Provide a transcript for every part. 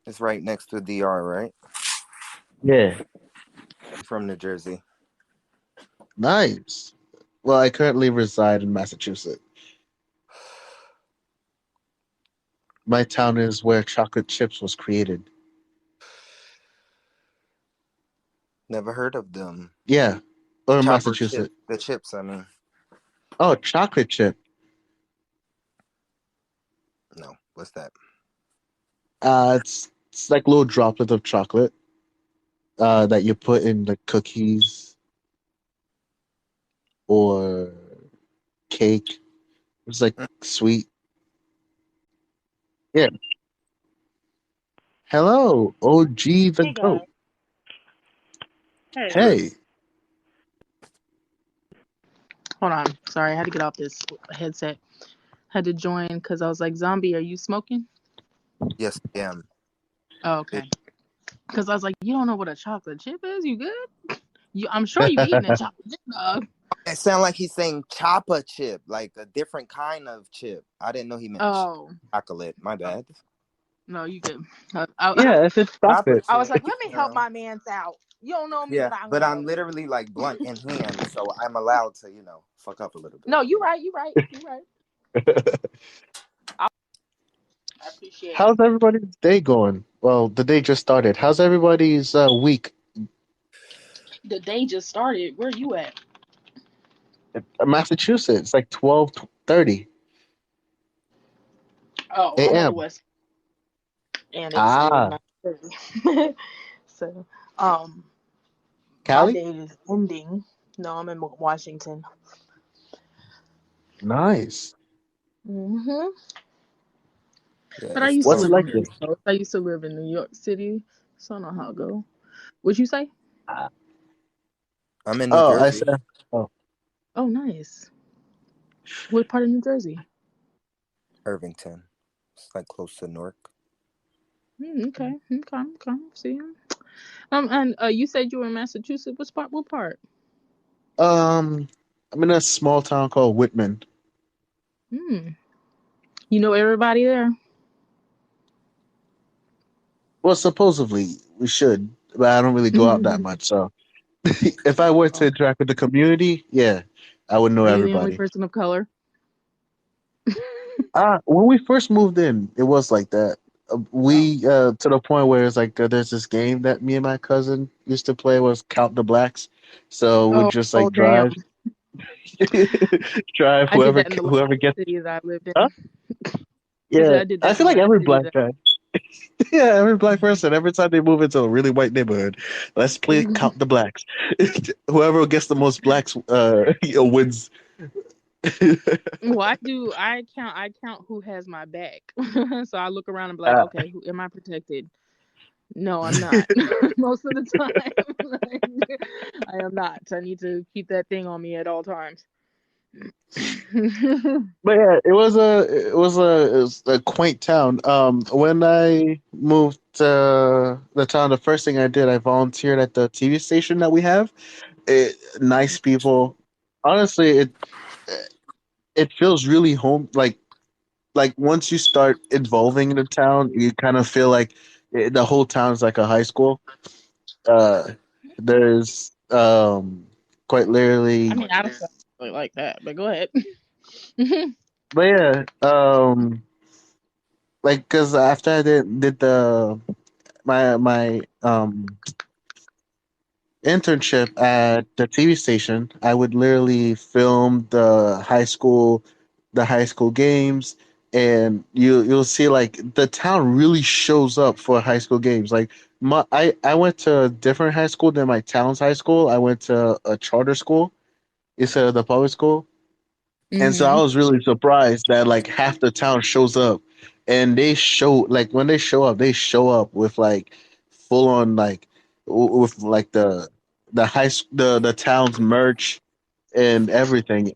It's right next to DR, right? Yeah, From New Jersey. nice. Well, I currently reside in Massachusetts. My town is where chocolate chips was created. Never heard of them. Yeah, or Chopper chip. Massachusetts. The chips, I mean. Oh, chocolate chip. No, what's that? It's like little droplets of chocolate that you put in the cookies or cake. It's like Mm. sweet. Yeah. Hello, OG the Hey guys. goat. Hey. Hello. Hey. Hold on. Sorry, I had to get off this headset. Had to join because I was like, Zombie, are you smoking? Yes, I am. Oh, It, okay. Because I was like, you don't know what a chocolate chip is? You good? I'm sure you eating a chocolate chip, dog. it sounded like he's saying chopper chip, like a different kind of chip. I didn't know he meant Oh, chocolate. My oh, bad. no, you good. I, Yeah, if it's Chopper chocolate. I was chip, like, let me you help know. my man's out. You don't know me, Yeah, but I'm but going to I'm help you. literally like blunt in hand, so I'm allowed to, fuck up a little bit. No, you right. You right. You right. I appreciate it. How's everybody's day going? Well, the day just started. How's everybody's week? The day just started. Where you at? Massachusetts, like 12:30 Oh, I'm on the a.m. west, and it's still Ah, 9:30. So, um, my Cali? day is ending. No, I'm in Washington. Nice. Hmm. Yeah, But I it's used to What's it live on like the there? East Coast. I used to live in New York City, so I know how it go. What'd you say? Ah. I'm in New Oh, I Jersey, said, oh, Oh, nice. What part of New Jersey? Irvington. It's like close to Newark. Okay, okay, okay. See. And you said you were in Massachusetts. What part? What part? um, I'm in a small town called Whitman. Hmm. You know everybody there. Well, supposedly we should, but I don't really go out that much. So if I were to Oh, interact with the community, yeah, I would know are you the only everybody. person of color? When we first moved in, it was like that. Oh. We to the point where it's like there's this game that me and my cousin used to play was Count the Blacks. So we'd Oh. just Oh, like damn. drive I did that in the last whoever gets. city that I lived Huh? in. I said Yeah, I did that I in the feel like last every city black that. guy. Yeah, every black person. Every time they move into a really white neighborhood, let's play Count the Blacks. Whoever gets the most blacks, wins. Well, I do. I count who has my back. So I look around and be like, uh, okay, who am I protected? No, I'm not. Most of the time, like, I am not. I need to keep that thing on me at all times. But yeah, it was a quaint town. When I moved to the town, the first thing I did, I volunteered at the TV station that we have. Nice people. Honestly, it feels really home. Like once you start involving in the town, you kind of feel like the whole town's like a high school. Uh, there's quite I literally, mean, I don't feel really like that, but go ahead. but yeah, like because after I did the my internship at the TV station, I would literally film the high school games, and you'll see like the town really shows up for high school games. Like I went to a different high school than my town's high school. I went to a charter school instead of the public school, and so I Hmm. was really surprised that like half the town shows up, and they show like when they show up with like full on like with like the town's merch and everything.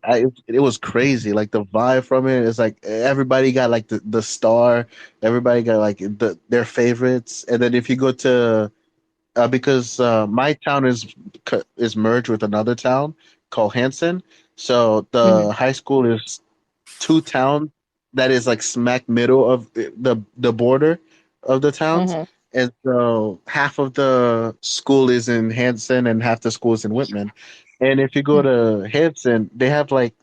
It was crazy. Like the vibe from it is like everybody got like the star, everybody got like their favorites, and then if you go to because my town is merged with another town called Hanson. So Hmm. the high school is two towns that is like smack middle of the border of the towns. Uh-huh. And so half of the school is in Hanson and half the school is in Whitman. And if you go to Hanson, they have like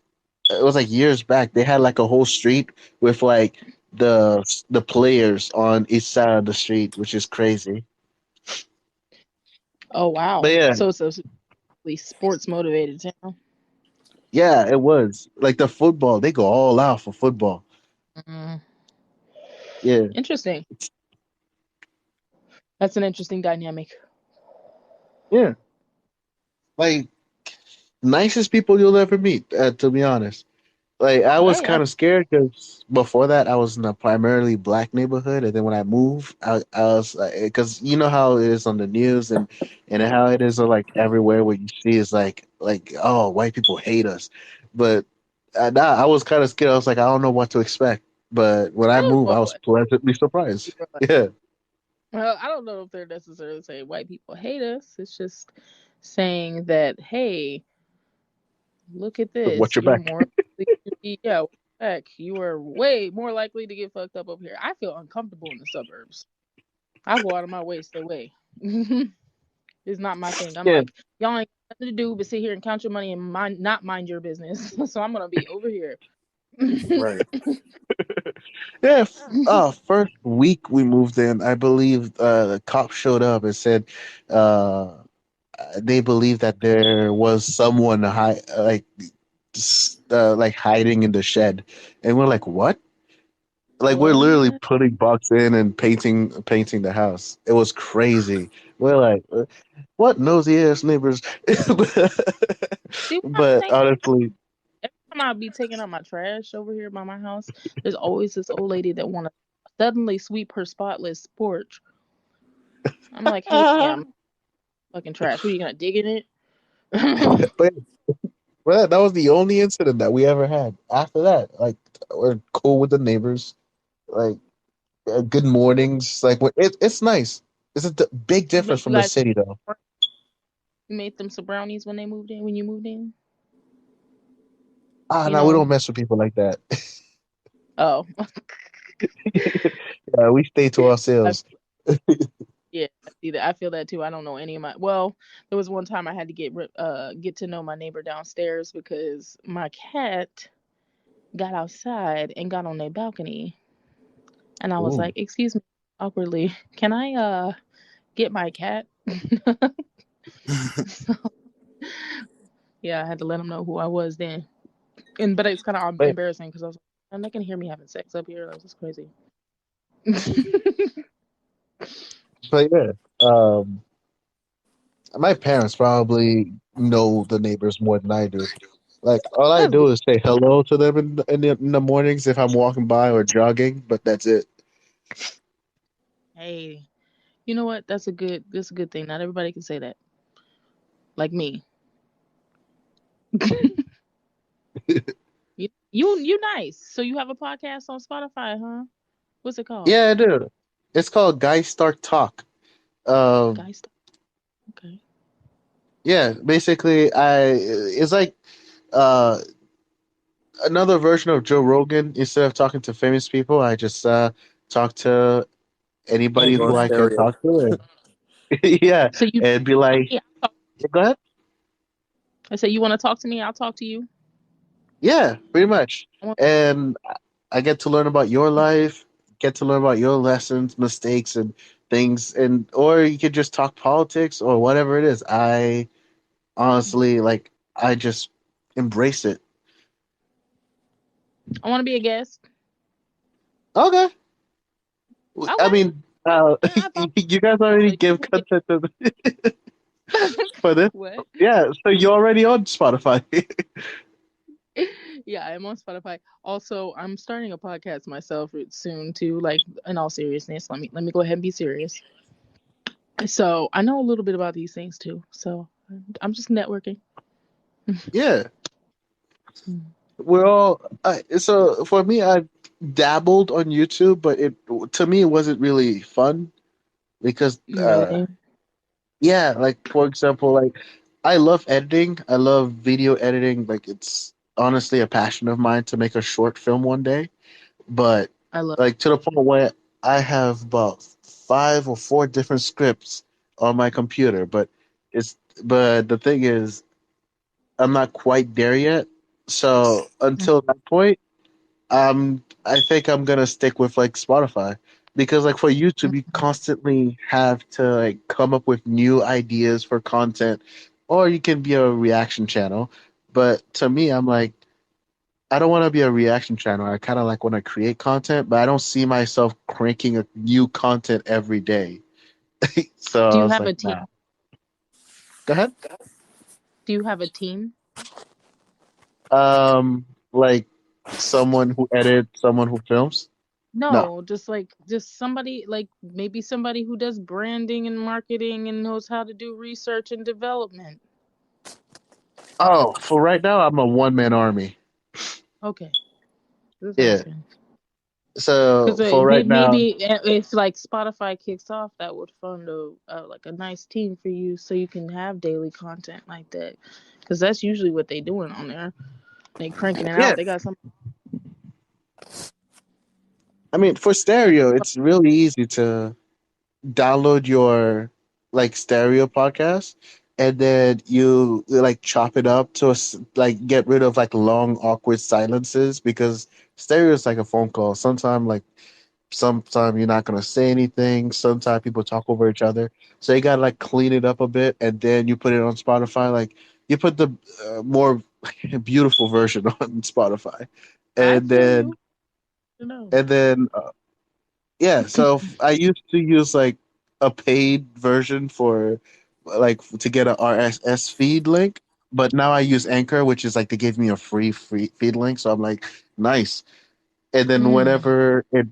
it was like years back. They had like a whole street with like the players on each side of the street, which is crazy. Oh But wow. yeah, So it's a really sports motivated town. yeah, it was like the football. They go all out for football. Mm, Yeah, interesting. That's an interesting dynamic. yeah, like nicest people you'll ever meet. To be honest. Like I was Hey, kind of scared because before that I was in a primarily black neighborhood, and then when I moved, I was because you know how it is on the news and how it is like everywhere what you see is like oh white people hate us, but nah, I was kind of scared. I was like I don't know what to expect, but when I moved, I well, was pleasantly surprised. Yeah, I don't know if they're necessarily saying white people hate us. It's just saying that, hey, look at watch this. your You're back. more likely to be, yeah, heck, you are way more likely to get fucked up over here. I feel uncomfortable in the suburbs. I go out of my way to stay away. It's not my thing. I'm Yeah, like, y'all ain't got nothing to do but sit here and count your money and not mind your business. So I'm gonna be over here. Right. yeah. First week we moved in, I believe the cop showed up and said. Uh, they believe that there was someone like hiding in the shed, and we're like, what? Like we're literally What? putting blocks in and painting the house. It was crazy. We're like, what nosy ass neighbors? See what I'm But saying? honestly, Every time I be taking out my trash over here by my house, there's always this old lady that want to suddenly sweep her spotless porch. I'm like, hey, but ma'am, fucking trash. What are you gonna dig in it? but that was the only incident that we ever had. After that, like we're cool with the neighbors. Like good mornings. Like it's nice. It's a big difference But you from the guys, city, though. you made them some brownies when they moved in. When you moved in, Ah, you no, we know. don't mess with people like that. Oh, Yeah, we stay to I, ourselves. yeah, I see that. I feel that too. I don't know any of my. Well, there was one time I had to get to know my neighbor downstairs because my cat got outside and got on their balcony, and I was Ooh. like, "Excuse me," awkwardly, "can I get my cat?" So, yeah, I had to let him know who I was then. But it's kind of But, embarrassing because I was like, "I'm not gonna hear me having sex up here. That's just crazy." but yeah, um, my parents probably know the neighbors more than I do. Like all I That's do good. is say hello to them in the mornings if I'm walking by or jogging, but that's it. Hey, you know what? That's a good thing. Not everybody can say that. Like me. You nice. So you have a podcast on Spotify, huh? What's it called? Yeah, I do. It's called Guys Start Talk. Um, Guys. Okay. yeah, basically, it's like uh another version of Joe Rogan. Instead of talking to famous people, I just talk to anybody Angela who I can Stereo. talk to, and yeah, So you and be like, yeah, go ahead. I say you want to talk to me, I'll talk to you. Yeah, pretty much. I want, And I get to learn about your life, get to learn about your lessons, mistakes, and things, and or you could just talk politics or whatever it is. I honestly like. I just embrace it. I want to be a guest. Okay. I Okay. mean, Yeah, I thought you guys already so. give content for this. What? Yeah, so you're already on Spotify. Yeah, I'm on Spotify. Also, I'm starting a podcast myself soon too. Like in all seriousness, let me go ahead and be serious. So I know a little bit about these things too. So I'm just networking. Yeah, we're all. So for me, I dabbled on YouTube, but it to me it wasn't really fun because Really? yeah, like for example, like I love editing. I love video editing. Like it's honestly a passion of mine to make a short film one day. But I love. like to the point where I have about 5 or 4 different scripts on my computer, it's but the thing is, I'm not quite there yet. So until that point, I think I'm gonna stick with like Spotify because like for YouTube, you constantly have to like come up with new ideas for content, or you can be a reaction channel. But to me, I'm like, I don't want to be a reaction channel. I kind of like want to create content, but I don't see myself cranking a new content every day. So Do I you was have like, a team? nah. Go ahead. Do you have a team? Like someone who edits, someone who films. No. No, just somebody like maybe somebody who does branding and marketing and knows how to do research and development. Oh, for right now, I'm a one man army. Okay, just Yeah. asking. So Because for right now, maybe if like Spotify kicks off, that would fund like a nice team for you, so you can have daily content like that. Because that's usually what they doing on there. They cranking it yeah. out. They got some. I mean, for stereo, it's really easy to download your like stereo podcast, and then you like chop it up to like get rid of like long awkward silences because stereo is like a phone call. Sometimes you're not gonna say anything. Sometimes people talk over each other, so you gotta like clean it up a bit, and then you put it on Spotify. Like you put the more beautiful version on Spotify, I and feel then you. You know. and then yeah. So I used to use like a paid version for like to get a RSS feed link, but now I use Anchor, which is like they gave me a free feed link. So I'm like, nice. And then Mm. whenever it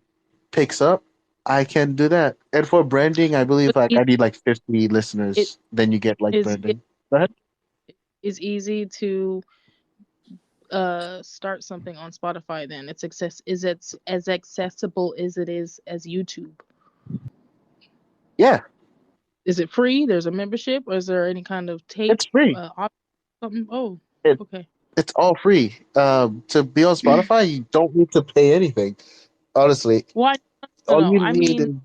picks up, I can do that. And for branding, I believe But like I need like 50 it listeners. Then you get like is it branding. Go ahead. is easy to start something on Spotify. Then is it as accessible as it is as YouTube? Yeah, Is it free? There's a membership, or is there any kind of take it's free. something? Oh, It okay. it's all free. To be on Spotify, you don't need to pay anything. Honestly, Why? No, all no. you I need mean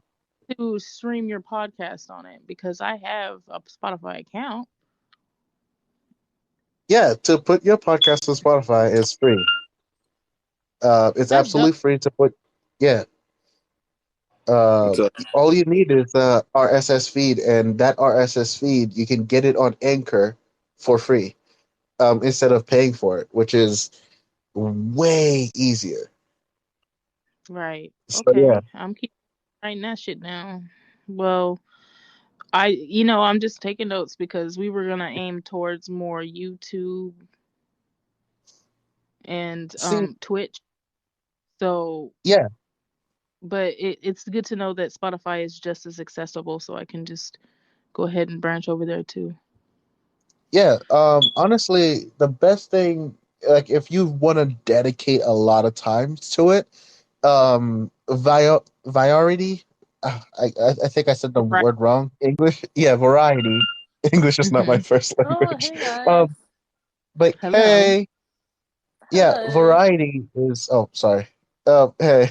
is to stream your podcast on it because I have a Spotify account. yeah, to put your podcast on Spotify is free. It's That's dope. absolutely free to put. Yeah. Uh, So all you need is the RSS feed, and that RSS feed you can get it on Anchor for free, instead of paying for it, which is way easier. Right. So Okay. yeah, I'm keep writing that shit down. Well, I'm just taking notes because we were gonna aim towards more YouTube and see, Twitch. So, yeah, but it's good to know that Spotify is just as accessible, so I can just go ahead and branch over there too. yeah. Honestly, the best thing, like, if you want to dedicate a lot of time to it, Variety. I think I said the Right. word wrong. English, yeah, Variety. English is not my Mm-hmm. first Oh, language. hey guys. But Hello. hey, yeah, Hi. Variety is. Oh, sorry. Hey,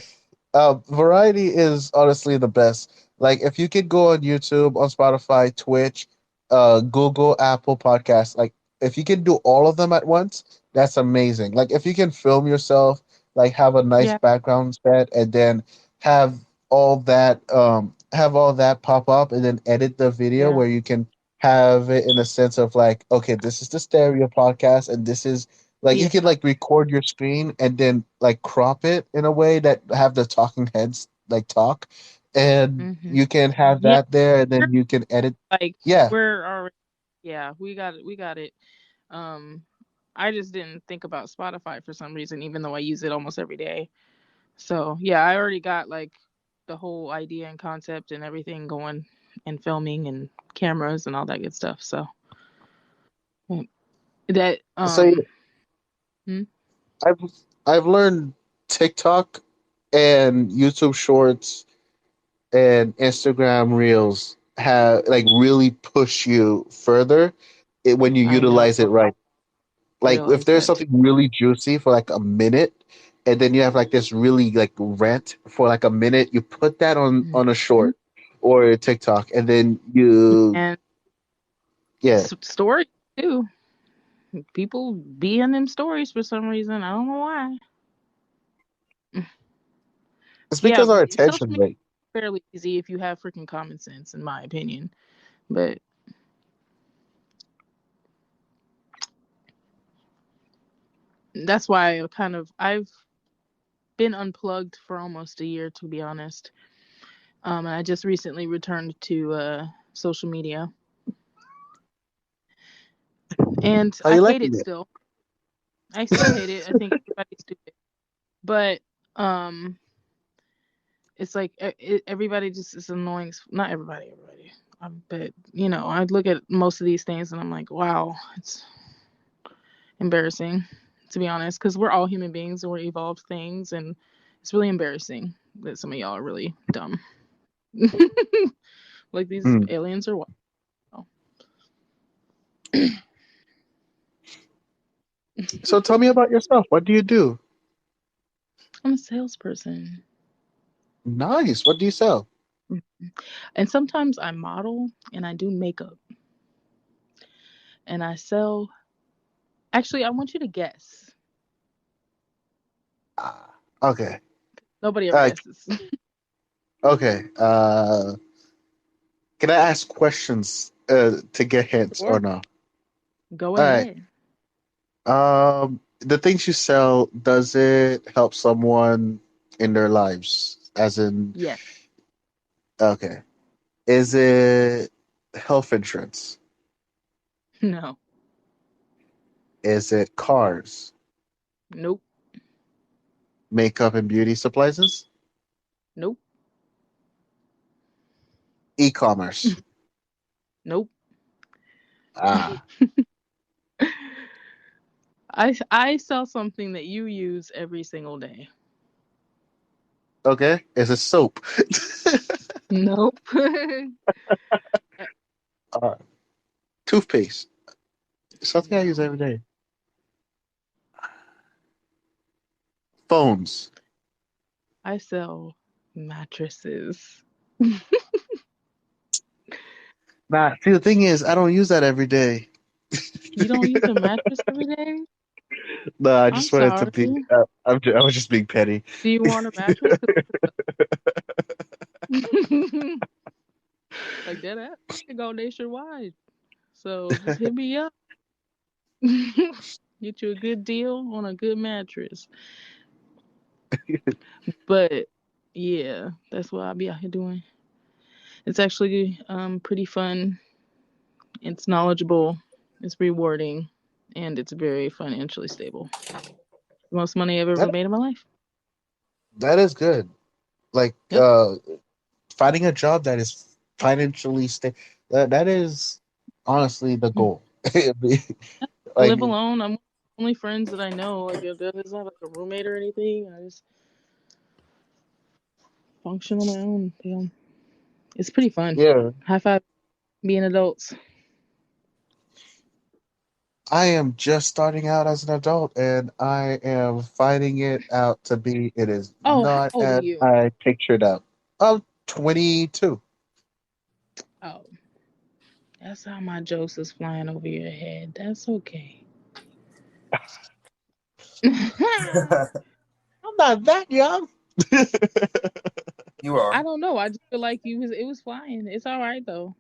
Variety is honestly the best. Like, if you could go on YouTube, on Spotify, Twitch, Google, Apple Podcasts, like, if you can do all of them at once, that's amazing. Like, if you can film yourself, like, have a nice Yeah. background set, and then have all that pop up, and then edit the video Yeah. where you can have it in a sense of like, okay, this is the stereo podcast, and this is like you Yeah. can like record your screen and then like crop it in a way that have the talking heads like talk, and Mm-hmm. you can have Yeah. that there, and then you can edit. Like Yeah, we're already. Yeah, we got it. We got it. Um, I just didn't think about Spotify for some reason, even though I use it almost every day. So yeah, I already got like the whole idea and concept and everything going, and filming and cameras and all that good stuff. So that so hmm? I've I've learned TikTok and YouTube Shorts and Instagram Reels have like really push you further when you I know. utilize it right. Like if Realize there's that too. something really juicy for like a minute, and then you have like this really like rant for like a minute, you put that on a short, or TikTok, and then you, And yeah. stories too. People be in them stories for some reason. I don't know why. It's Yeah, because our social attention media rate. is fairly easy if you have freaking common sense, in my opinion. But that's why I've been unplugged for almost a year, to be honest. And I just recently returned to social media, and How I you hate liking it it? still. I still hate it. I think everybody's stupid, but it's like everybody just is annoying. Not everybody, but I look at most of these things and I'm like, wow, it's embarrassing, to be honest, because we're all human beings and we're evolved things, and it's really embarrassing that some of y'all are really dumb. Like these Hmm. aliens or what? So tell me about yourself. What do you do? I'm a salesperson. Nice. What do you sell? And sometimes I model and I do makeup and I sell. Actually, I want you to guess. Okay. Nobody ever Uh, guesses. okay. Can I ask questions to get hints or Sure. no? Go All right. ahead. The things you sell, does it help someone in their lives? As in, Yes. okay. Is it health insurance? No. Is it cars, Nope. makeup and beauty supplies? Nope. E-commerce. Nope. Ah, I sell something that you use every single day. okay. Is it soap? Nope. uh, Toothpaste. Something I use No. every day. Phones. I sell mattresses. Nah, see, the thing is, I don't use that every day. You don't use a mattress every day? No, I I'm just wanted to sorry. be. I was just being petty. Do you want a mattress? Like that app can go nationwide. So just hit me up. Get you a good deal on a good mattress. But yeah, that's what I'll be out here doing. It's actually pretty fun. It's knowledgeable. It's rewarding, and it's very financially stable. The most money I've ever That made in my life. that is good. Like Yep. finding a job that is financially stable. That is honestly the goal. I Like, live alone. I'm only friends that I know. Like there's not like a roommate or anything. I just function on my own. It's pretty fun. yeah, High five being adults. I am just starting out as an adult, and I am finding it out to be. It is Oh, how not old are as you? I pictured out. I'm 22. Oh, that's how my jokes is flying over your head. That's okay. I'm not that young. You are. I don't know. I just feel like it was flying. It's all right though.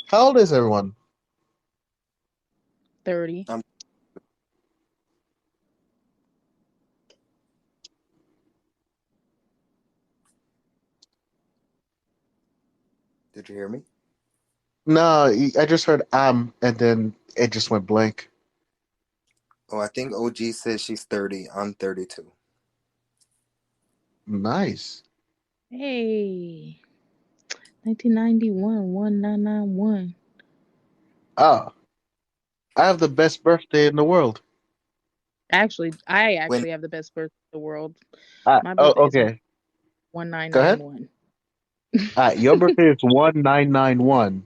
How old is everyone? 30. Um, did you hear me? No, I just heard and then it just went blank. Oh, I think OG says she's 30. I'm 32. Nice. Hey. 1991 1991. Oh, I have the best birthday in the world. I When actually have the best birthday in the world. My Oh, birthday is okay. Go ahead. 1991. Your birthday is 1991.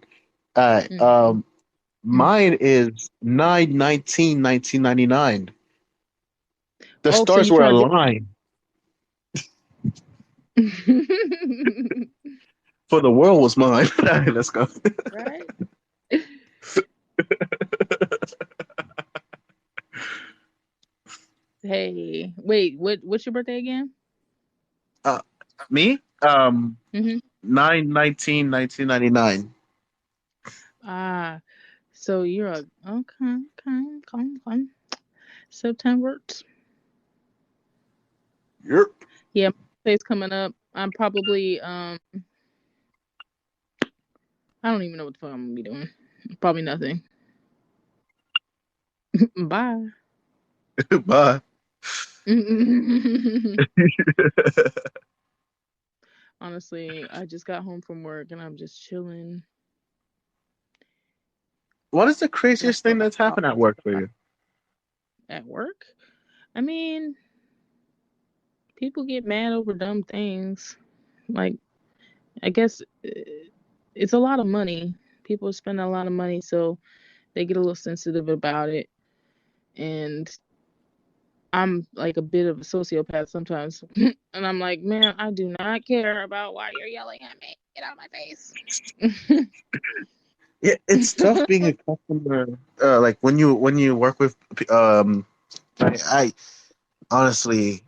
Mm-hmm. Mine is 9/19/1999. The Oh, so stars you were trying to get aligned. For the world was mine. All right, let's go. Right? Hey, wait, what's your birthday again? Me? Mm-hmm. 9/19/1999. Ah, so you're a okay. September. Yep. Yeah, my birthday's coming up. I'm probably I don't even know what the fuck I'm gonna be doing. Probably nothing. Bye. Bye. Honestly, I just got home from work and I'm just chilling. What is the craziest thing that's happened at work for you? At work? I mean, people get mad over dumb things. Like, I guess it's a lot of money. People spend a lot of money, so they get a little sensitive about it. And I'm like a bit of a sociopath sometimes. And I'm like, man, I do not care about why you're yelling at me. Get out of my face. Yeah, it's tough being a customer. Like when you work with, I honestly,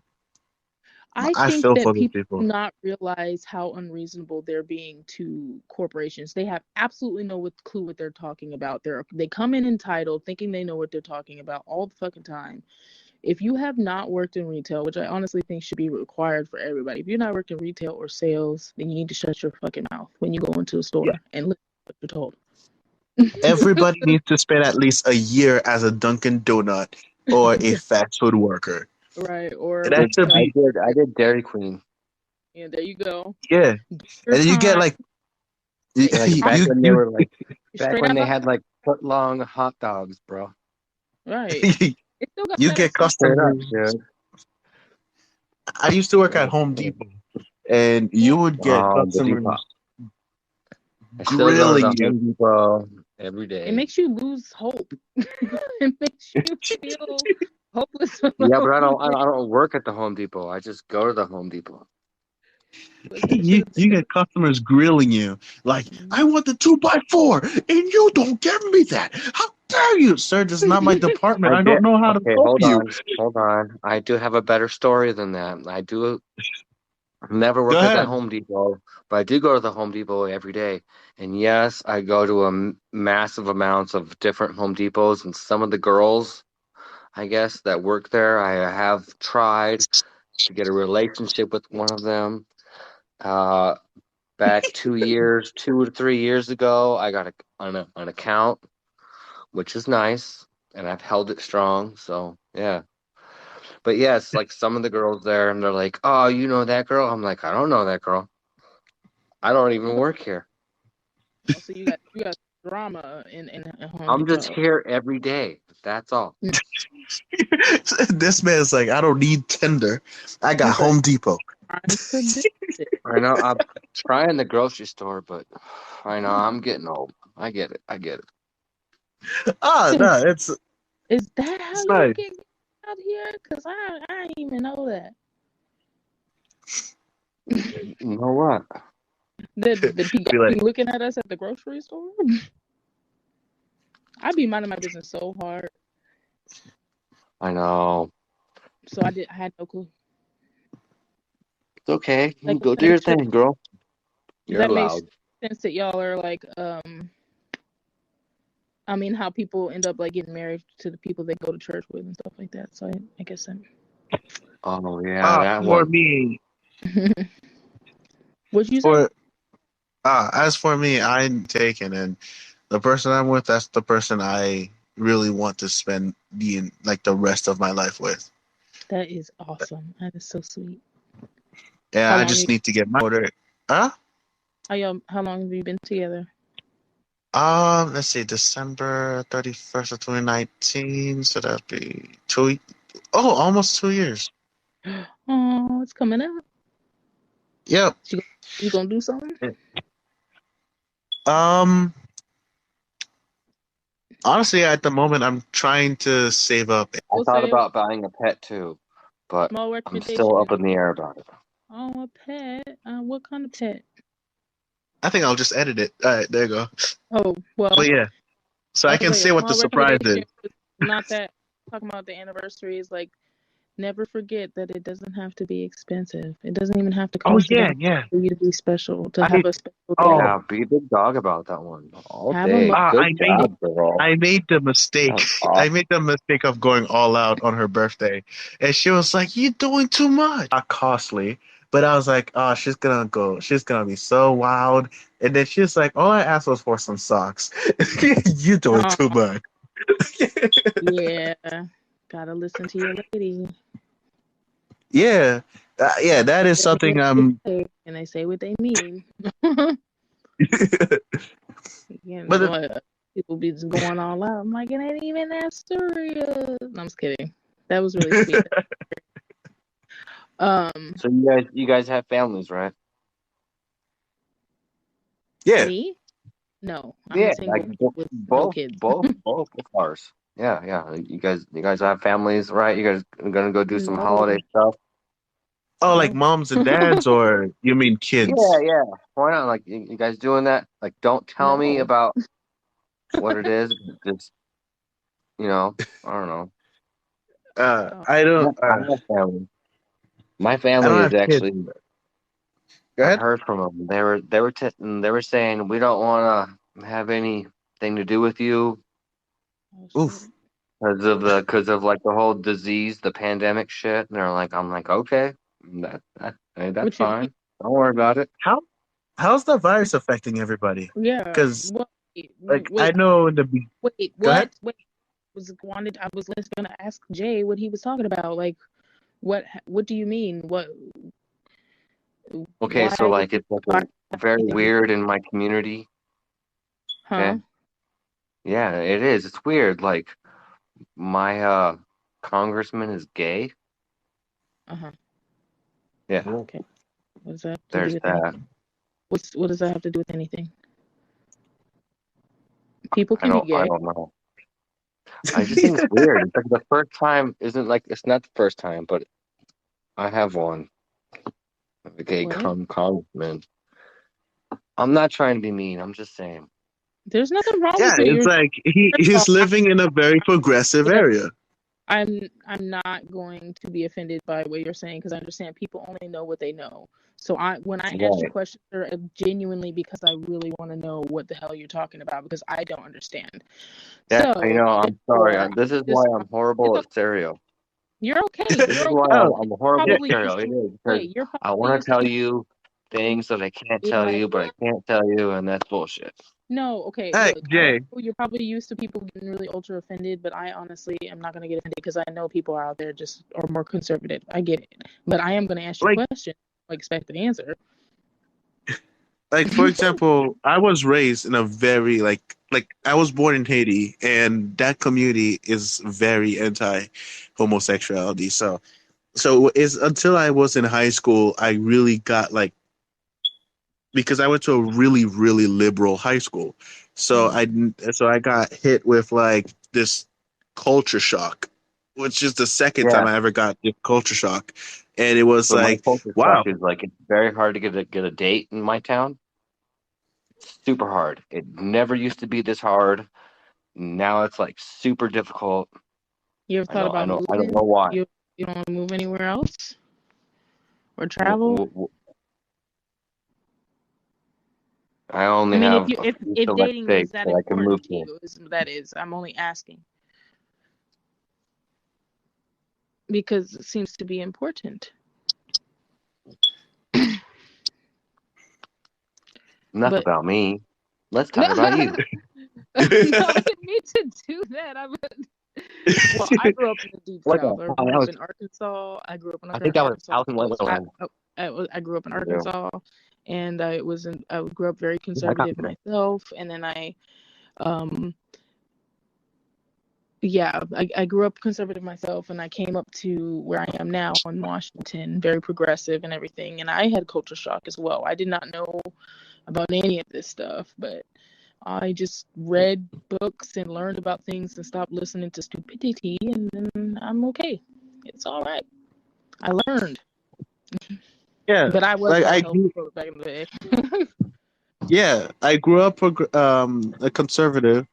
I think feel that for those people people. do not realize how unreasonable they're being to corporations. They have absolutely no clue what they're talking about. They come in entitled, thinking they know what they're talking about all the fucking time. If you have not worked in retail, which I honestly think should be required for everybody, if you're not worked in retail or sales, then you need to shut your fucking mouth when you go into a store and listen to what you're told. Everybody needs to spend at least a year as a Dunkin' Donut or a fast food worker. Right, or It has to be. I did Dairy Queen. Yeah, there you go. Yeah, and then you get like, back when they were like, straight back when out they my- had like foot long hot dogs, bro. right. They still got you that get stuff. customers. Dude. I used to work at Home Depot, and you would get The customers Depot. I still go to grilling the you. Home Depot every day. It makes you lose hope. It makes you feel hopeless. Yeah, but I don't work at the Home Depot. I just go to the Home Depot. You get customers grilling you like, I want the 2x4 and you don't give me that. How dare you, sir? This is not my department. I don't know how to help you. Hold on. I do have a better story than that. I do never work at the Home Depot, but I do go to the Home Depot every day. And yes, I go to a massive amounts of different Home Depots, and some of the girls, I guess, that work there, I have tried to get a relationship with one of them. Back 2 to 3 years ago, I got an account, which is nice, and I've held it strong. So yeah, but yes, like some of the girls there, and they're like, "Oh, you know that girl?" I'm like, "I don't know that girl. I don't even work here." So you got drama in Home I'm Depot. just here every day. That's all. This man's like, I don't need Tinder. I got Home Depot. I know. I'm trying the grocery store, but I know I'm getting old. I get it. No, it's. Is that how you get out here? Because I didn't even know that. You know what? The people be looking at us at the grocery store. I be minding my business so hard. I know. So I had no clue. It's okay. You go do your thing, girl. You're allowed. Makes sense that y'all are like, I mean, how people end up like getting married to the people they go to church with and stuff like that. So I guess I'm. Oh yeah, that for one. me. What'd you say? As for me, I'm taken, and the person I'm with, that's the person I really want to spend the rest of my life with. That is awesome. That is so sweet. Yeah, I just need to get my order. Huh? How long have you been together? Let's see, December 31st of 2019. So that'd be almost 2 years. Oh, it's coming up. Yep. You gonna do something? Honestly, at the moment, I'm trying to save up. I thought about buying a pet too, but I'm still up in the air about it. Oh, a pet. What kind of pet? I think I'll just edit it. All right, there you go. Oh, well, But yeah, so I can okay. say A what the small surprise is. recommendation. Not that talking about the anniversaries. Like, never forget that it doesn't have to be expensive. It doesn't even have to Oh cost you that yeah. much for you to be special. To I have a special day. oh Yeah, be a big dog about that one all Have a day. moment. Good job, girl. I made the mistake. That's I awesome. made the mistake of going all out on her birthday, and she was like, "You're doing too much." Not costly, but I was like, "Oh, she's gonna go. She's gonna be so wild." And then she's like, "All I asked was for some socks." You're doing too Oh, much. yeah. Gotta listen to your lady. Yeah, yeah, that is something And they say what they mean. You but know, people be just going all out. I'm like, it ain't even that serious. No, I'm just kidding. That was really sweet. So you guys have families, right? yeah, Me? No, I'm Yeah, a single like with no both, kids. both of ours. Yeah. You guys have families, right? You guys are gonna go do some No, holiday stuff. oh, like no. moms and dads, or you mean kids? Yeah. Why not? Like you guys doing that? Like, don't tell me No. about what it is. Just I don't know. Oh, I don't. I have family. My I don't family is have kids. actually. Go I ahead. heard from them. They were saying we don't want to have anything to do with you oh Oof. shit. because of like the whole disease, the pandemic shit. And I'm like, okay, hey, that's What you mean? fine. Don't worry about it. How's the virus affecting everybody? Yeah. Because like I Wait, know wait, go ahead. what? Wait. I was gonna ask Jay what he was talking about. Like, what do you mean? Okay, so Why? like it's like very weird in my community. Huh? Okay, yeah, it is. It's weird. Like my congressman is gay. Uh-huh. Yeah, Okay. What does that have to do there's with that. anything? What does that have to do with anything? People I can be don't gay. know. I just think it's weird. It's like the first time isn't like it's not the first time, but I have one. A gay What? congressman. I'm not trying to be mean. I'm just saying. There's nothing wrong Yeah, with it. it's like First of he's all, living in a very progressive area. I'm not going to be offended by what you're saying because I understand people only know what they know. So when I ask you Right. questions, they're genuinely because I really want to know what the hell you're talking about because I don't understand. Yeah, So I'm sorry. therefore, This is why I'm horrible at stereo. you're okay. This You're is okay. why Oh, I'm horrible at Probably stereo. used It to is because wait. You're I probably want used to tell to you things that I can't being tell like, you, but I can't tell you, and that's bullshit. no, okay, hey look, I Jay. know you're probably used to people getting really ultra offended, but I honestly am not going to get offended because I know people out there just are more conservative. I get it. But I am going to ask you Like questions. I expect an answer. for example, I was raised in a very like I was born in Haiti, and that community is very anti homosexuality. So it's until I was in high school I really got like, because I went to a really really liberal high school. So I got hit with like this culture shock, which is the second Yeah, time I ever got this culture shock, and it was but my like, culture shock wow, is like it's very hard to get a date in my town. It's super hard. It never used to be this hard. Now it's like super difficult. You ever thought about I don't moving? know why. You don't want to move anywhere else or W- travel? w- w- I I only mean, have a few if select dating is states that that I can important move to to. you, I'm only asking because it seems to be important. Enough But about me. Let's no, talk about you. I didn't mean to do that. Well, I grew up in the deep What south. the I hell? grew up in Arkansas. I grew up in I think that was Arkansas. Alice in Wonderland. I grew up in Yeah. Arkansas, and I grew up very I conservative got it. myself. And then I grew up conservative myself, and I came up to where I am now in Washington, very progressive and everything. And I had culture shock as well. I did not know about any of this stuff, but I just read books and learned about things and stopped listening to stupidity, and then I'm okay. It's all right. I learned. Yeah, But I was like not a I healthy grew, vote back in the day. yeah, I grew up a conservative.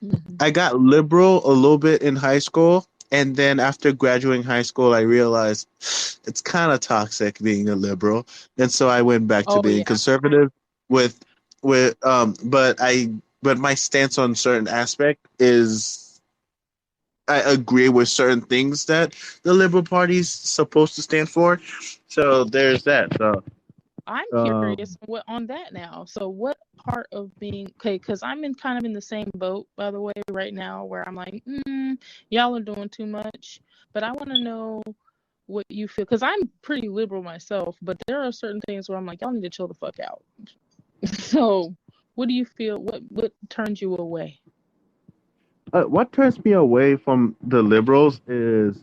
Mhm. I got liberal a little bit in high school, and then after graduating high school, I realized it's kind of toxic being a liberal, and so I went back to Oh being yeah. conservative but my stance on certain aspect is I agree with certain things that the Liberal Party's supposed to stand for. So there's that. So I'm um curious what on that now. So what part of being okay? Because I'm in kind of in the same boat, by the way, right now, where I'm like, y'all are doing too much. But I want to know what you feel, because I'm pretty liberal myself. But there are certain things where I'm like, y'all need to chill the fuck out. So what do you feel? What turns you away? what turns me away from the liberals is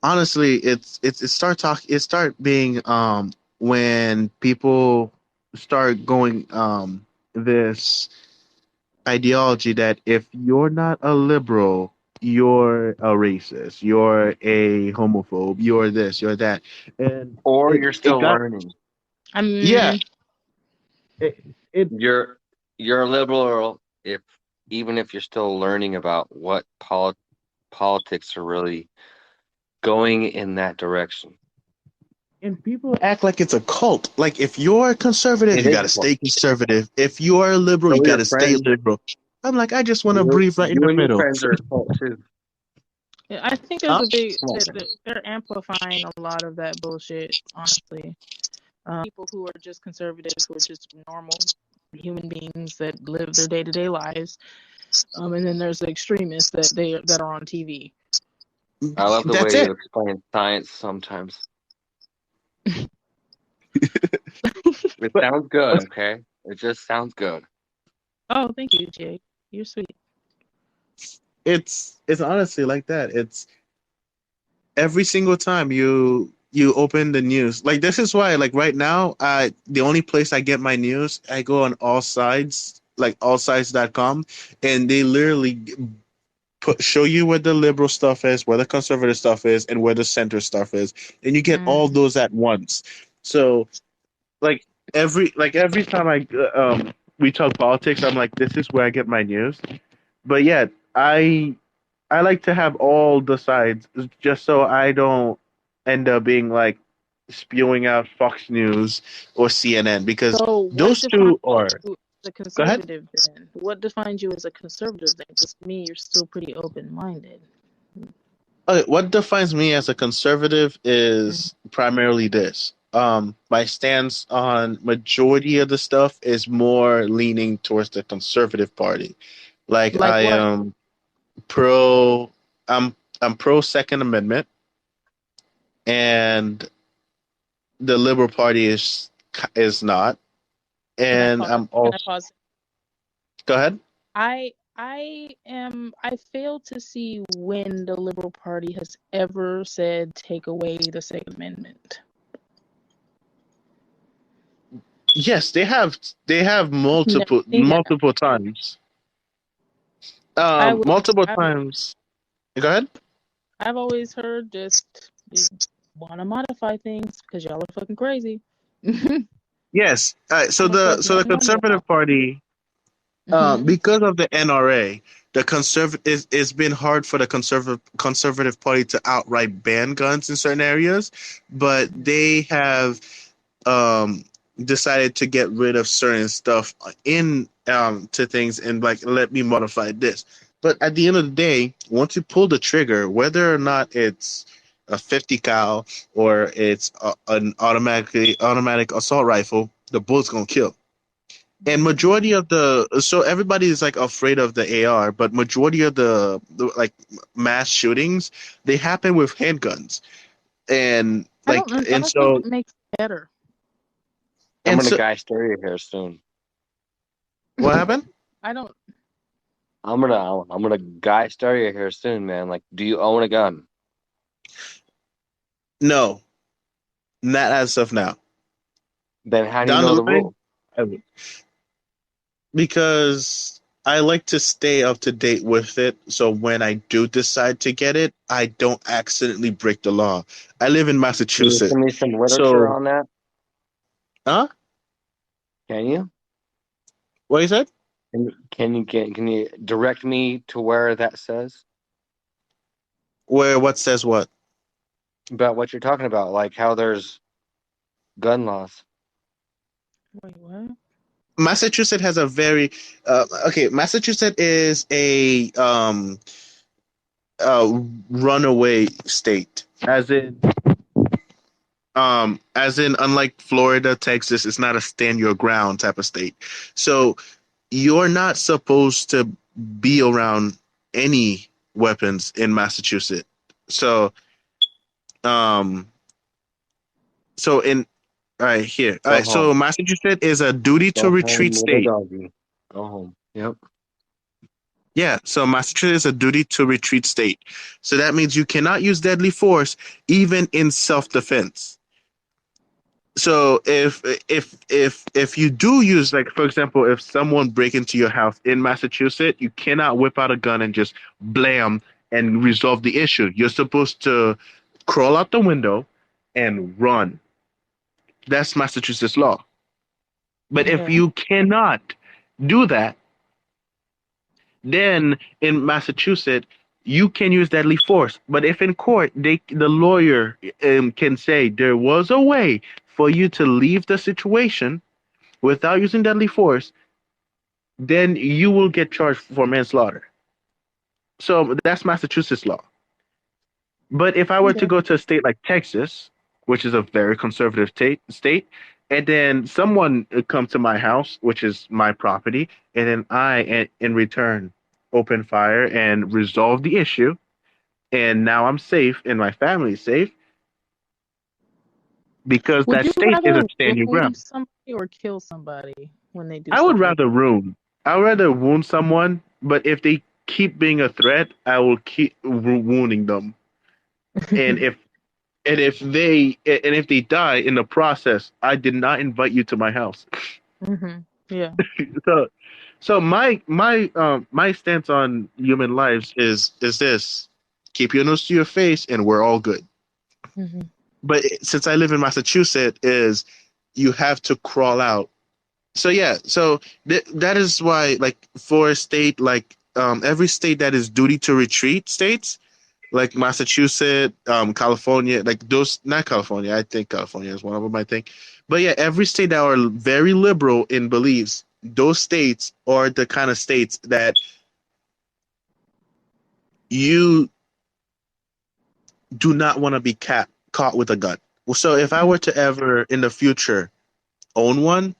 honestly it start being when people start going this ideology that if you're not a liberal, you're a racist, you're a homophobe, you're this, you're that, and Or it you're it still got learning. yeah I'm it, it You're a liberal if even if you're still learning about what politics are really going in that direction. and people act like it's a cult. Like if you're conservative, It you is got to a cult. stay conservative. If you are a liberal, you So got your to stay friends, liberal. I'm like, I just want to breathe right in you the and your middle. friends are a cult too. Yeah, I think there's Huh? a big Come on. they're amplifying a lot of that bullshit, honestly. People who are just conservatives, who are just normal human beings that live their day-to-day lives. And then there's the extremists that are on TV. I love the That's way it. you explain science sometimes. It But sounds good, okay? It just sounds good. Oh, thank you, Jay. You're sweet. it's honestly like that. It's every single time you open the news. Like this is why like right now, the only place I get my news, I go on all sides, like allsides.com, and they literally show you where the liberal stuff is, where the conservative stuff is, and where the center stuff is, and you get all Mm. those at once. So like every time we talk politics, I'm like, this is where I get my news. But yeah, I I like to have all the sides just so I don't end up being like spewing out Fox News or CNN because So, what those defines two are. you as a Go ahead. conservative then? What defines you as a conservative then? Because to me, you're still pretty open-minded. Okay, what defines me as a conservative Mm. is primarily this. My stance on majority of the stuff is more leaning towards the conservative party. Like Like I what? am pro. I'm pro Second Amendment, and the Liberal Party is not. Can I And pause? I'm Can I also pause? go ahead. I fail to see when the Liberal Party has ever said take away the Second Amendment. Yes, they have Never multiple seen that. multiple times. I would. Multiple I would. times. Go ahead. I've always heard just you want to modify things because y'all are fucking crazy. I'm Yes. So gonna start the blowing money out. Conservative Party, Mm-hmm. because of the NRA, the conservative it's been hard for the Conservative Party to outright ban guns in certain areas, but they have um decided to get rid of certain stuff in to things and like let me modify this. But at the end of the day, once you pull the trigger, whether or not it's a 50 cal or it's an automatic assault rifle, the bullet's gonna kill. And majority of the so everybody is like afraid of the AR, but majority of the like mass shootings they happen with handguns, and like I and don't think so it makes it better. I'm and gonna so guy stare your hair soon. what happened? I don't. I'm gonna guy stare your hair soon, man. Like, do you own a gun? No, not as of now. Then how do you Down know the the line, rules? I would. Because I like to stay up to date with it. So when I do decide to get it, I don't accidentally break the law. I live in Can you Massachusetts, send me some literature so on that? Huh? Can you? What you said? Can you direct me to where that says Where what says what? about what you're talking about, like how there's gun laws? Wait, what? Massachusetts has a very okay. Massachusetts is a runaway state, as in unlike Florida, Texas, it's not a stand your ground type of state. So you're not supposed to be around any weapons in Massachusetts. So um so in all right here. All Go right, so home. Massachusetts is a duty to Go retreat home, little state. doggy. Go home. Yep. Yeah, so Massachusetts is a duty to retreat state. So that means you cannot use deadly force even in self-defense. So if you do use, like, for example, if someone break into your house in Massachusetts, you cannot whip out a gun and just blam and resolve the issue. You're supposed to crawl out the window and run. That's Massachusetts law. But if Okay. you cannot do that, then in Massachusetts you can use deadly force. But if in court the lawyer can say there was a way for you to leave the situation without using deadly force, then you will get charged for manslaughter. So that's Massachusetts law. But if I were to Okay. go to a state like Texas, which is a very conservative state, and then someone come to my house, which is my property, and then I, in return, open fire and resolve the issue, and now I'm safe and my family is safe because Would that you state is a rather stand your wound ground. somebody or kill somebody when they do I would stuff like rather ruin. I would rather wound someone, but if they keep being a threat, I will keep wounding them. And that? if they die in the process, I did not invite you to my house. Yeah. So so my stance on human lives is this: keep your nose to your face, and we're all good. hmm But since I live in Massachusetts, is you have to crawl out. So yeah, so that is why, like, for a state like every state that is duty to retreat states, like Massachusetts, California, like those, not California. I think California is one of them. I think, but yeah, every state that are very liberal in beliefs, those states are the kind of states that you do not want to be caught with a gun. So if I were to ever in the future own one,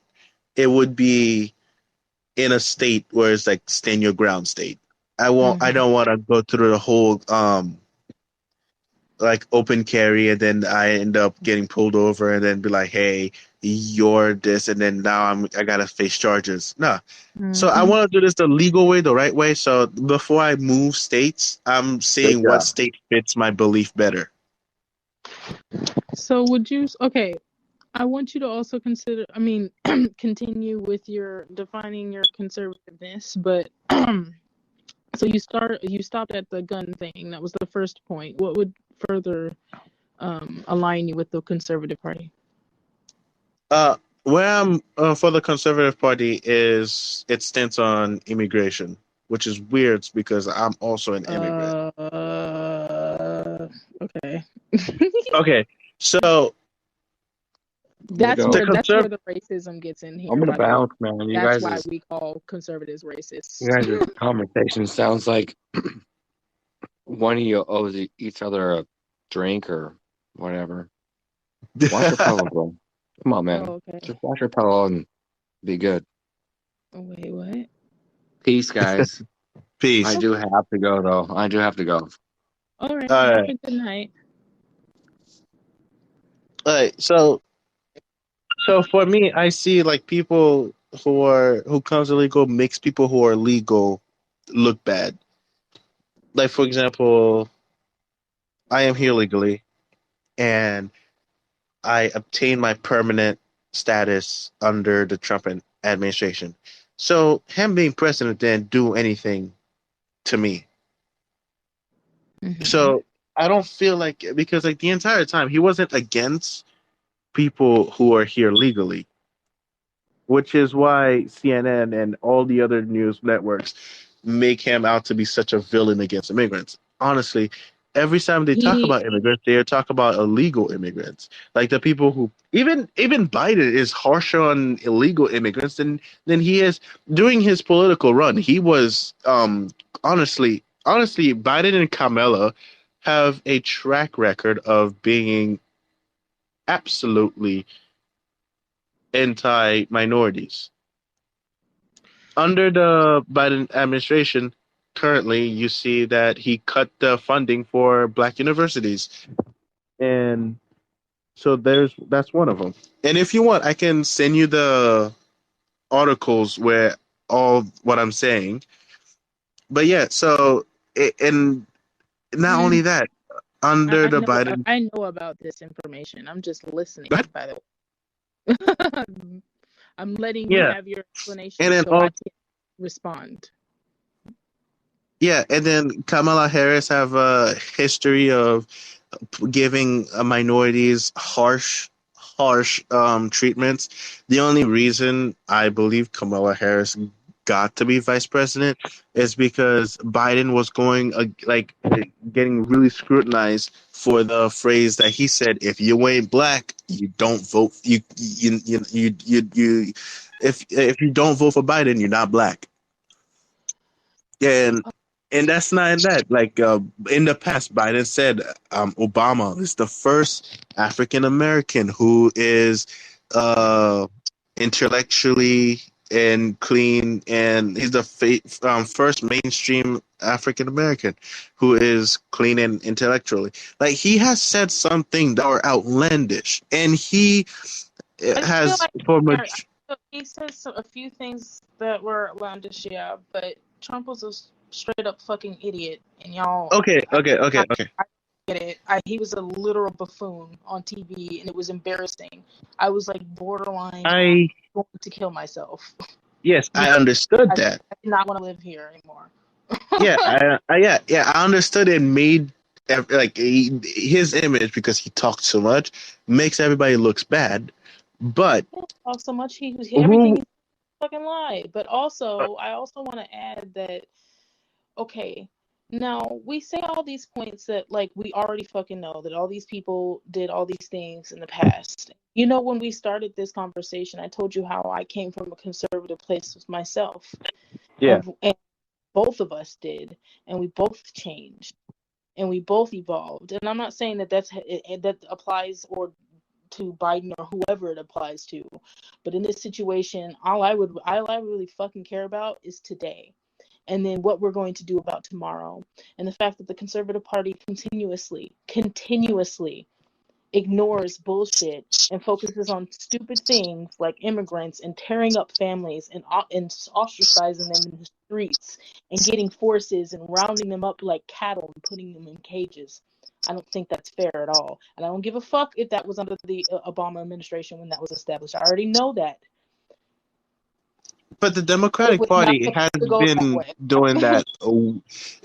it would be in a state where it's like stand your ground state. I hmm don't want to go through the whole like open carry, and then I end up getting pulled over and then be like, hey, you're this, and then now I gotta face charges. No. So I hmm want to do this the legal way, the right way. So before I move states, I'm Good seeing what job. state fits my belief better. So would you? Okay, I want you to also consider. I mean, continue with your defining your conservativeness, but so you stopped at the gun thing. That was the first point. What would further align you with the Conservative Party? Where I'm for the Conservative Party is its stance on immigration, which is weird because I'm also an immigrant. Okay. Okay, so That's the where conserv the racism gets in I'm here, gonna by the way. bounce, man. That's why we call conservatives You racist. guys' conversation sounds like one of you owes each other a drink or whatever. Wash your pillow, bro. Come on, man. Oh, okay. Just wash your pillow and be good. Oh, wait, what? Peace, guys. I peace. do have to go, though. I do have to go. All right. All Have right, a good night. all right. So for me, I see like people who comes illegal makes people who are legal look bad. Like, for example, I am here legally, and I obtained my permanent status under the Trump administration. So him being president didn't do anything to me. Mm-hmm. So I don't feel like, because like the entire time he wasn't against people who are here legally. which is why CNN and all the other news networks make him out to be such a villain against immigrants. Honestly, every time they talk He about immigrants, they talk about illegal immigrants, like the people who even Biden is harsher on illegal immigrants than he is during his political run. He was honestly, Biden and Kamala have a track record of being absolutely anti-minorities. Under the Biden administration, currently, you see that he cut the funding for Black universities, and so that's one of them. And if you want, I can send you the articles where all what I'm saying. But yeah, so and not only that, under the Biden, I know about this information. I'm just listening, by the way. I'm letting you have your explanation and then so I can respond. Yeah, and then Kamala Harris have a history of giving minorities harsh treatments. The only reason I believe Kamala Harris got to be vice president is because Biden was going getting really scrutinized for the phrase that he said: "If you ain't black, you don't vote. If you don't vote for Biden, you're not black." And that's not that. Like in the past, Biden said Obama is the first African American who is intellectually and clean, and he's the first mainstream African American who is clean and intellectually. Like, he has said something that are outlandish, and he has he says a few things that were outlandish, yeah, but Trump was a straight up fucking idiot, and y'all. Okay. I get it. He was a literal buffoon on TV, and it was embarrassing. I was like borderline going to kill myself. Yes, I understood that. I did not want to live here anymore. I understood it made his image, because he talked so much, makes everybody looks bad. But talk so much, everything is fucking lie. But also, I also want to add that. Okay, now we say all these points that like we already fucking know that all these people did all these things in the past. You know, when we started this conversation, I told you how I came from a conservative place with myself. Yeah. And both of us did, and we both changed, and we both evolved. And I'm not saying that that applies or to Biden or whoever it applies to, but in this situation, all I really fucking care about is today. And then what we're going to do about tomorrow. And the fact that the Conservative Party continuously ignores bullshit and focuses on stupid things like immigrants and tearing up families and ostracizing them in the streets and getting forces and rounding them up like cattle and putting them in cages. I don't think that's fair at all. And I don't give a fuck if that was under the Obama administration when that was established. I already know that. But the Democratic Party has been doing that.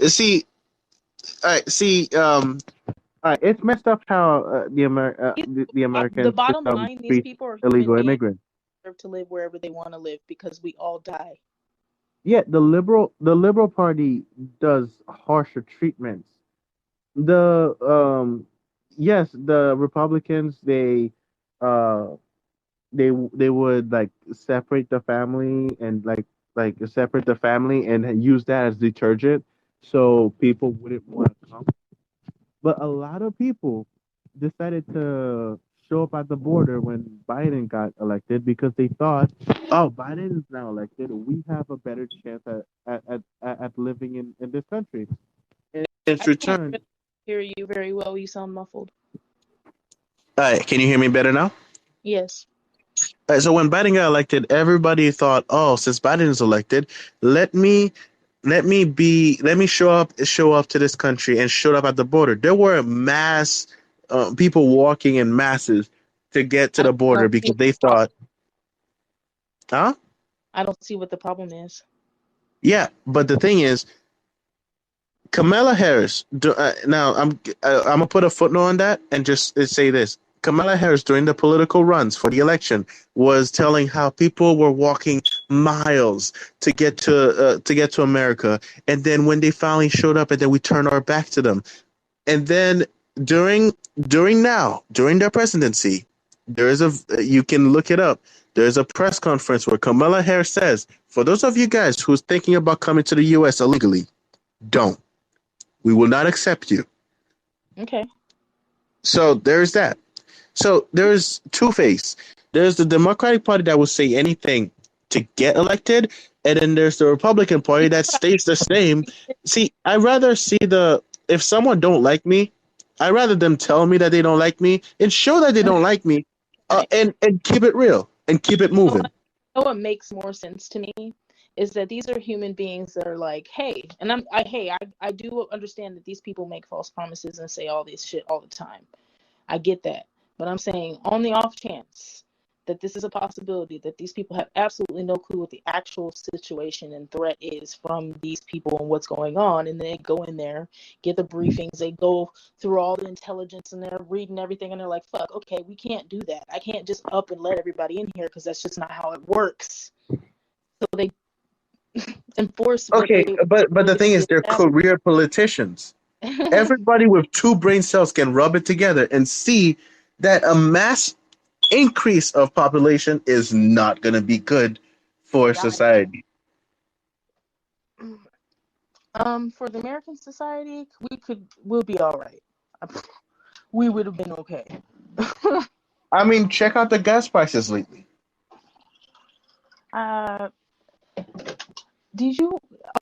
See, it's messed up how the Americans the bottom line, these people are illegal immigrants to live wherever they want to live because we all die. Yeah, the liberal party does harsher treatments. The Republicans, they would like separate the family and like separate the family and use that as detergent so people wouldn't want to come. But a lot of people decided to show up at the border when Biden got elected because they thought, oh, Biden is now elected, we have a better chance at living in this country. And it's returned. I can't hear you very well. You sound muffled. All right, can you hear me better now? Yes. All right, so when Biden got elected, everybody thought, oh, since Biden is elected, let me show up to this country and show up at the border. There were mass people walking in masses to get to the border because they thought, huh? I don't see what the problem is. Yeah, but the thing is, Kamala Harris. Now I'm gonna put a footnote on that and just say this: Kamala Harris, during the political runs for the election, was telling how people were walking miles to get to America, and then when they finally showed up, and then we turned our back to them. And then during their presidency, there is you can look it up. There's a press conference where Kamala Harris says, "For those of you guys who's thinking about coming to the U.S. illegally, don't. We will not accept you." Okay. So there's that. So there's two-face. There's the Democratic Party that will say anything to get elected, and then there's the Republican Party that stays the same. See, I rather see if someone don't like me, I rather them tell me that they don't like me and show that they don't like me, and keep it real and keep it moving. You know what makes more sense to me is that these are human beings that are like, hey, and I do understand that these people make false promises and say all this shit all the time. I get that. But I'm saying on the off chance that this is a possibility, that these people have absolutely no clue what the actual situation and threat is from these people and what's going on, and they go in there, get the briefings, they go through all the intelligence, and they're reading everything, and they're like, fuck, okay, we can't do that. I can't just up and let everybody in here because that's just not how it works. So they enforce. Okay, but the thing is, they're career politicians. Everybody with two brain cells can rub it together and see that a mass increase of population is not going to be good for society. For the American society, we'll be all right. We would have been okay. I mean, check out the gas prices lately.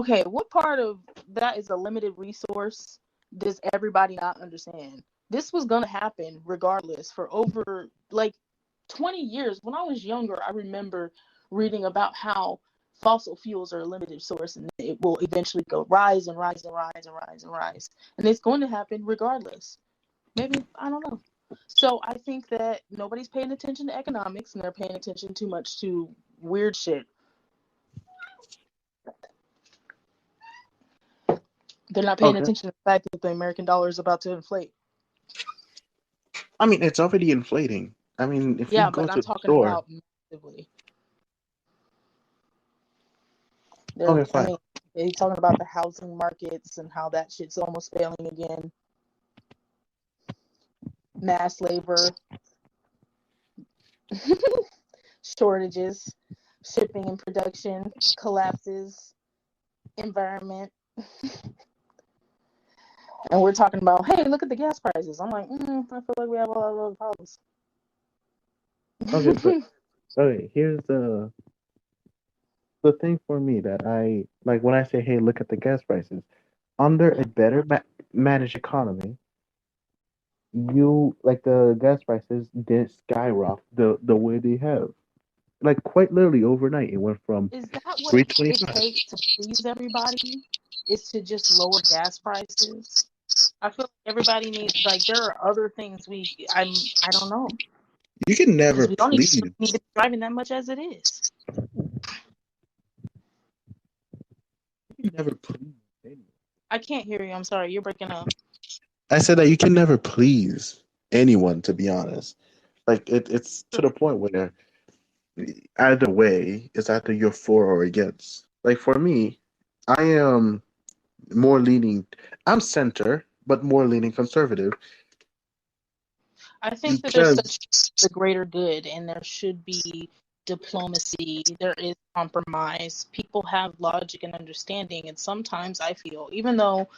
Okay, what part of that is a limited resource does everybody not understand? This was going to happen regardless for over 20 years. When I was younger, I remember reading about how fossil fuels are a limited source and it will eventually go rise and rise and rise and rise and rise. And it's going to happen regardless. Maybe, I don't know. So I think that nobody's paying attention to economics and they're paying attention too much to weird shit. They're not paying attention to the fact that the American dollar is about to inflate. I mean, it's already inflating. I mean, if you go to the store... about massively. Okay, fine. I mean, he's talking about the housing markets and how that shit's almost failing again. Mass labor. Shortages. Shipping and production. Collapses. Environment. And we're talking about, hey, look at the gas prices. I'm like, I feel like we have a lot of other problems. Okay, here's the thing for me that I like when I say, hey, look at the gas prices. Under a better managed economy, the gas prices didn't skyrocket the way they have. Like, quite literally overnight, it went from... Is that what it takes to please everybody? Is to just lower gas prices? I feel like everybody needs, there are other things I don't know. You can never we don't please. need to be driving that much as it is. You can never please anyone. I can't hear you. I'm sorry. You're breaking up. I said that you can never please anyone, to be honest. Like, it's to the point where either way, it's either you're for or against. Like, for me, I am more leaning... I'm center, but more leaning conservative. I think that there's such a greater good, and there should be diplomacy. There is compromise. People have logic and understanding, and sometimes I feel, even though,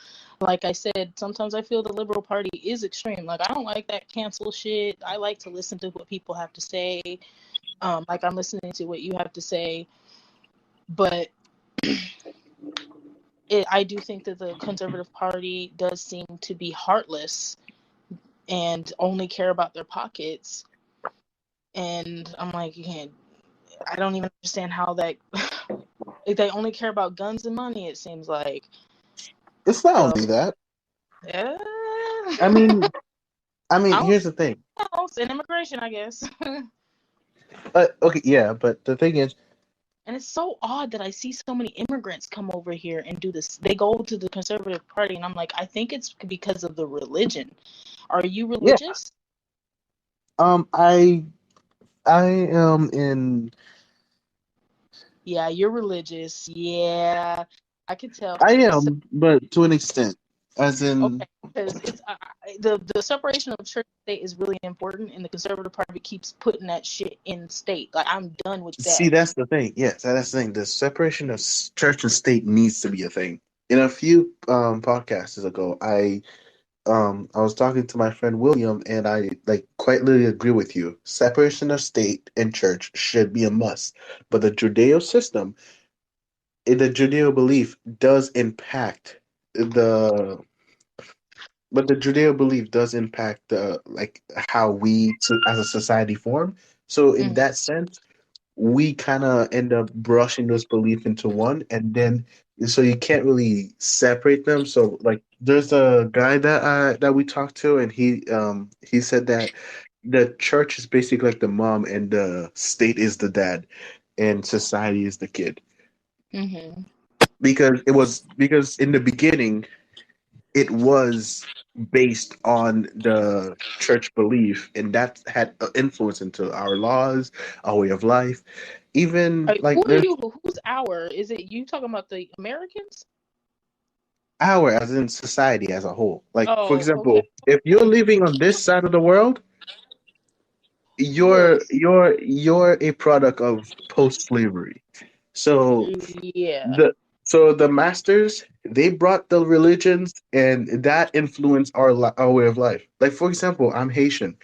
like I said, sometimes I feel the Liberal Party is extreme. Like, I don't like that cancel shit. I like to listen to what people have to say. Like, I'm listening to what you have to say, but I do think that the Conservative Party does seem to be heartless and only care about their pockets. And I'm like, I don't even understand how that... they only care about guns and money, it seems like. It's not only that. I mean, here's the thing. And immigration, I guess. Okay, yeah, but the thing is... And it's so odd that I see so many immigrants come over here and do this. They go to the Conservative Party, and I'm like, I think it's because of the religion. Are you religious? I am in. Yeah, you're religious. Yeah, I can tell. I So, am, but to an extent, as in. okay, because it's the separation of church and state is really important, and the conservative party keeps putting that shit in state. Like, I'm done with See, that. that's the thing. Yes, that's the thing. The separation of church and state needs to be a thing. In a few podcasts ago, I was talking to my friend William, and I like quite literally agree with you. Separation of state and church should be a must, but the Judeo system, the Judeo belief does impact the. But the Judeo belief does impact the like how we as a society form. So in Mhm. that sense, we kind of end up brushing those belief into one, and then so you can't really separate them. So like there's a guy that we talked to, and he said that the church is basically like the mom and the state is the dad and society is the kid, Mhm. because in the beginning it was based on the church belief, and that had an influence into our laws, our way of life. Even like Who are there's you? Who's our? Is it you talking about the Americans? our, as in society as a whole. Like for Oh, okay. example, if you're living on this side of the world, Look, you're a product of post-slavery. So yeah. the masters, they brought the religions, and that influenced our way of life. Like for example, I'm Haitian.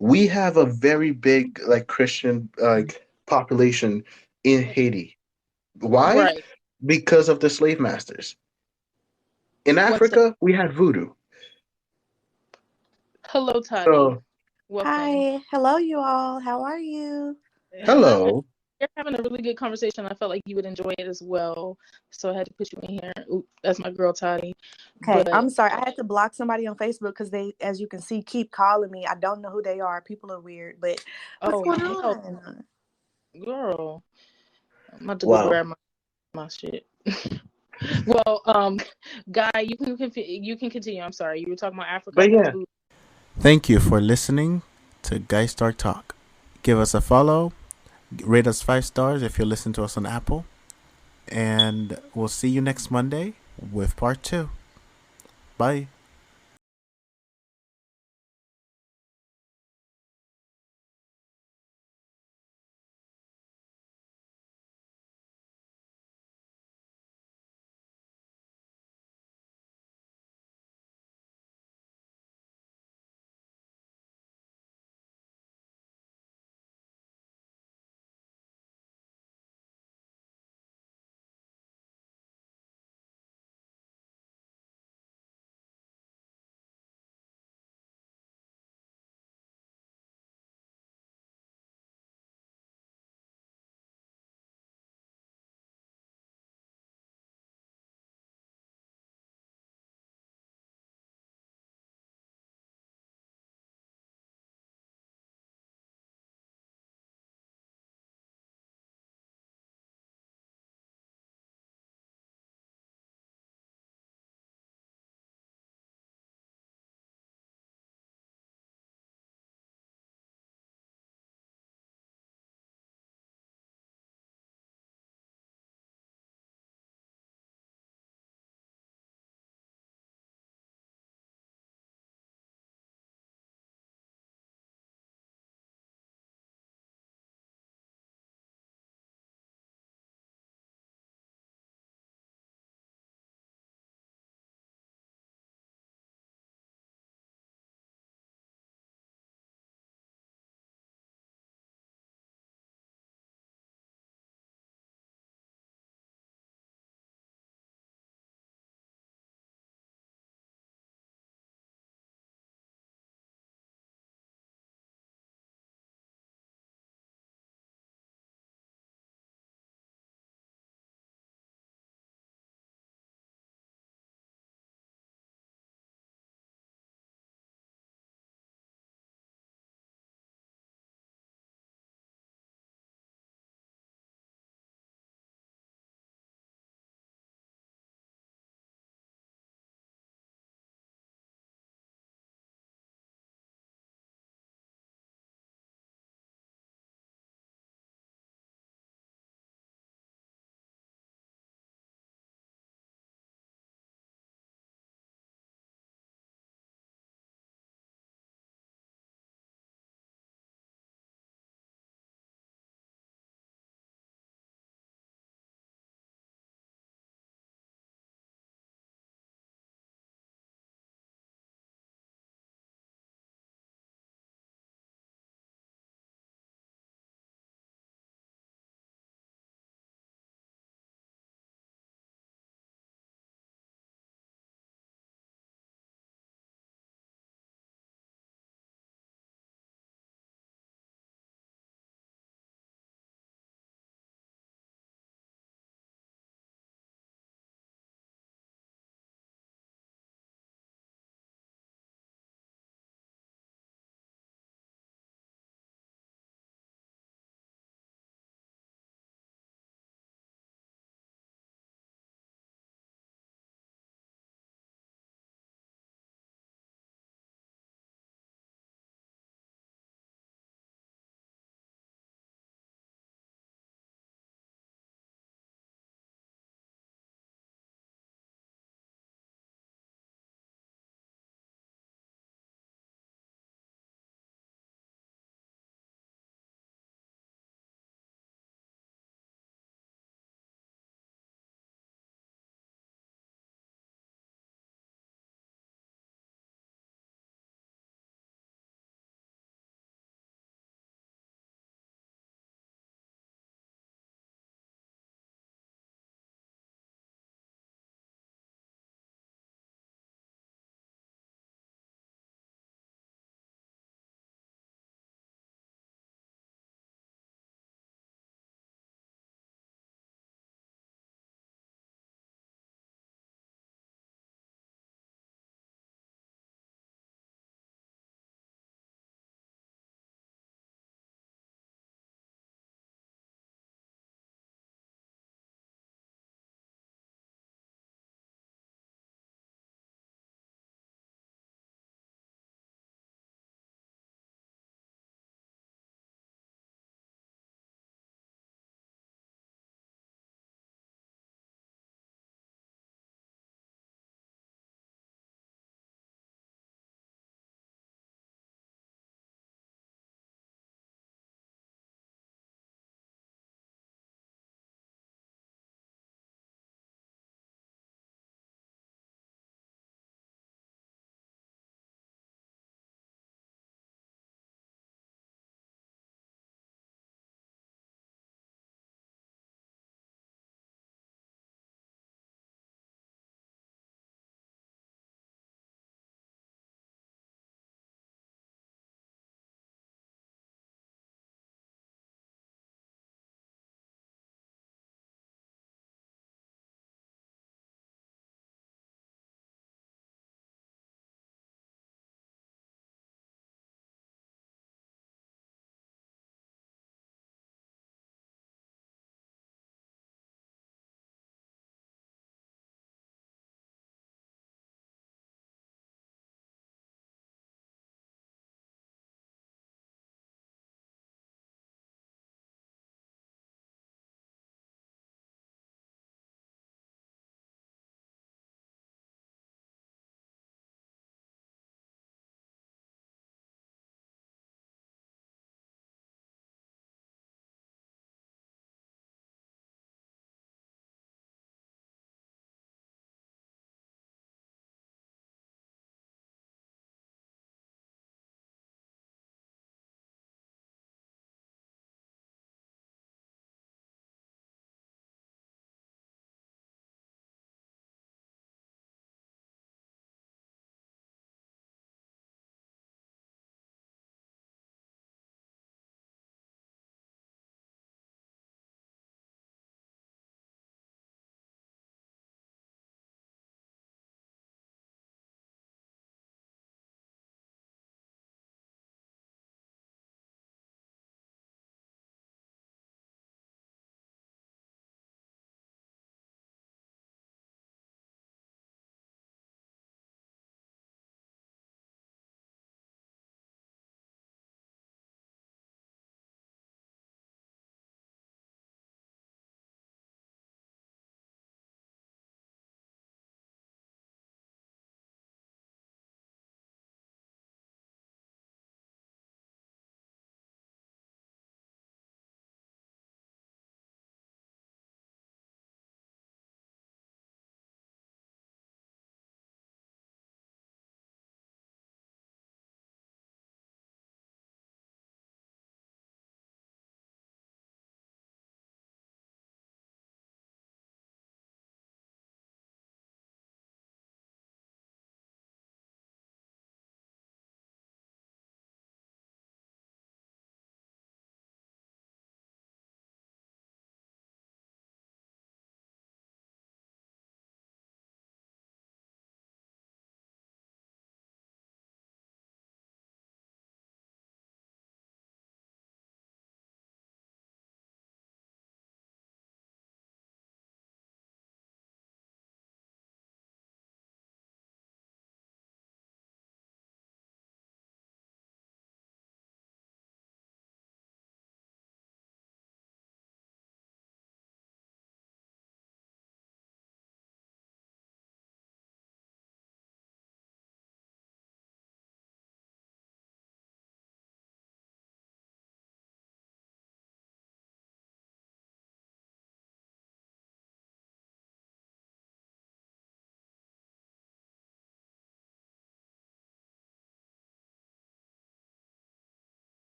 We have a very big like Christian like population in Haiti. Why? Right. Because of the slave masters. In One second. Africa, we had voodoo. Hello, Toddy. So Welcome. Hi, hello, you all. How are you? Hi. hello. You're having a really good conversation. I felt like you would enjoy it as well, so I had to put you in here. Ooh, that's my girl, Toddy. Okay, But I'm sorry. I had to block somebody on Facebook because they, as you can see, keep calling me. I don't know who they are. People are weird, but what's oh going hell, on? girl, I'm about to go Wow. grab my shit. Well, Guy, you can continue. I'm sorry, you were talking about Africa But and yeah, food. thank you for listening to Guy Star Talk. Give us a follow, rate us 5 stars if you listen to us on Apple, and we'll see you next Monday with part 2. Bye.